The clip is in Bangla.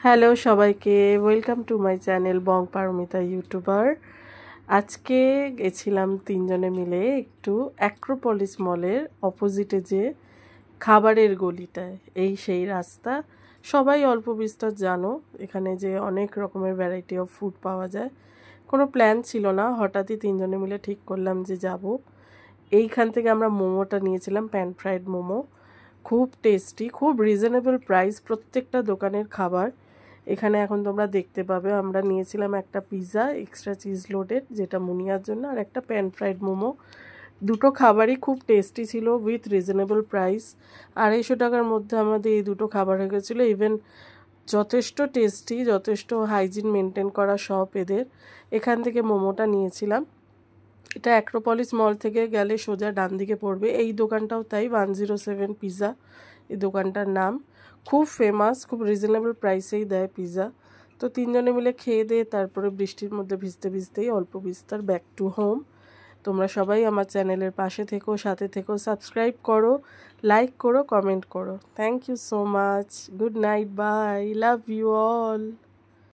হ্যালো সবাইকে, welcome to my channel Bong Paromita YouTuber. আজকে গেছিলাম তিনজনে মিলে একটু অ্যাক্রোপলিস মলের অপোজিটে যে খাবারের গলিটায়, এই সেই রাস্তা। সবাই অল্প বিস্তর জানো এখানে যে অনেক রকমের ভ্যারাইটি অফ ফুড পাওয়া যায়। কোনো প্ল্যান ছিল না, হঠাৎই তিনজনে মিলে ঠিক করলাম যে যাব। এইখান থেকে আমরা মোমোটা নিয়েছিলাম, প্যান ফ্রাইড মোমো। খুব টেস্টি, খুব রিজনেবল প্রাইস প্রত্যেকটা দোকানের খাবার। এখানে এখন তোমরা দেখতে পাবে আমরা নিয়েছিলাম একটা পিৎজা এক্সট্রা চিজ লোডেড, যেটা মুনিয়ার জন্য, আর একটা প্যান ফ্রাইড মোমো। দুটো খাবারই খুব টেস্টি ছিল উইথ রিজনেবল প্রাইস। 250 টাকার মধ্যে আমাদের এই দুটো খাবার হয়ে গেছিলো। ইভেন যথেষ্ট টেস্টি, যথেষ্ট হাইজিন মেনটেন করা সব এদের। এখান থেকে মোমোটা নিয়েছিলাম। এটা অ্যাক্রোপলিস মল থেকে গেলে সোজা ডান দিকে পড়বে। এই দোকানটাও তাই, 107 পিৎজা এই দোকানটার নাম। খুব ফেমাস, খুব রিজনেবল প্রাইসেই দেয় পিৎজা। তো তিনজনে মিলে খেয়ে দিয়ে তারপরে বৃষ্টির মধ্যে ভিজতে ভিজতেই অল্প বিস্তর ব্যাক টু হোম। তোমরা সবাই আমার চ্যানেলের পাশে থেকো, সাথে থেকো, সাবস্ক্রাইব করো, লাইক করো, কমেন্ট করো। Thank you so much. Good night, bye, love you all.